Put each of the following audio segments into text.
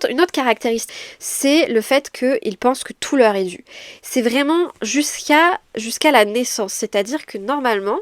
Une autre caractéristique, c'est le fait qu'ils pensent que tout leur est dû. C'est vraiment jusqu'à la naissance. C'est-à-dire que normalement,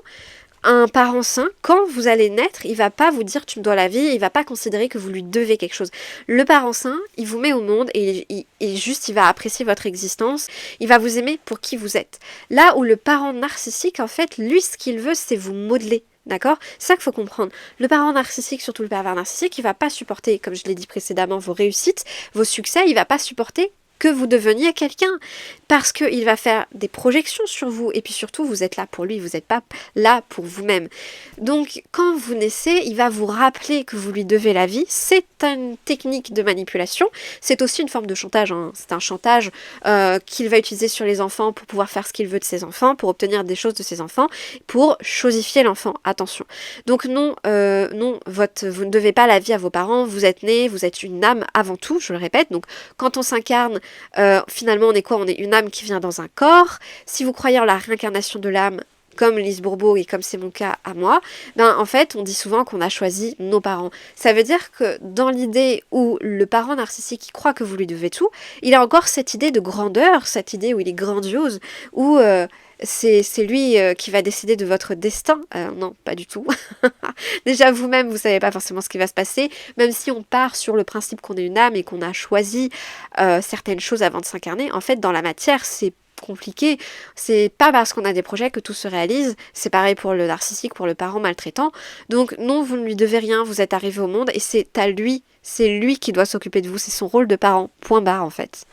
un parent sain, quand vous allez naître, il va pas vous dire tu me dois la vie, il va pas considérer que vous lui devez quelque chose. Le parent sain, il vous met au monde et juste il va apprécier votre existence, il va vous aimer pour qui vous êtes. Là où le parent narcissique, en fait, lui, ce qu'il veut, c'est vous modeler. D'accord? C'est ça qu'il faut comprendre. Le parent narcissique, surtout le pervers narcissique, il va pas supporter, comme je l'ai dit précédemment, vos réussites, vos succès, il va pas supporter que vous deveniez quelqu'un. Parce qu'il va faire des projections sur vous. Et puis surtout, vous êtes là pour lui, vous n'êtes pas là pour vous-même. Donc, quand vous naissez, il va vous rappeler que vous lui devez la vie. C'est une technique de manipulation. C'est aussi une forme de chantage. Hein. C'est un chantage qu'il va utiliser sur les enfants pour pouvoir faire ce qu'il veut de ses enfants, pour obtenir des choses de ses enfants, pour chosifier l'enfant. Attention. Donc non, vous ne devez pas la vie à vos parents. Vous êtes né, vous êtes une âme avant tout, je le répète. Donc, quand on s'incarne, finalement, on est quoi? On est une âme qui vient dans un corps. Si vous croyez en la réincarnation de l'âme, comme Lise Bourbeau et comme c'est mon cas à moi, ben en fait, on dit souvent qu'on a choisi nos parents. Ça veut dire que dans l'idée où le parent narcissique qui croit que vous lui devez tout, il a encore cette idée de grandeur, cette idée où il est grandiose, où c'est lui qui va décider de votre destin. Non, pas du tout. Déjà vous-même, vous savez pas forcément ce qui va se passer, même si on part sur le principe qu'on est une âme et qu'on a choisi certaines choses avant de s'incarner. En fait, dans la matière, c'est compliqué. C'est pas parce qu'on a des projets que tout se réalise. C'est pareil pour le narcissique, pour le parent maltraitant. Donc non, vous ne lui devez rien, vous êtes arrivé au monde et c'est à lui, c'est lui qui doit s'occuper de vous, c'est son rôle de parent. Point barre en fait.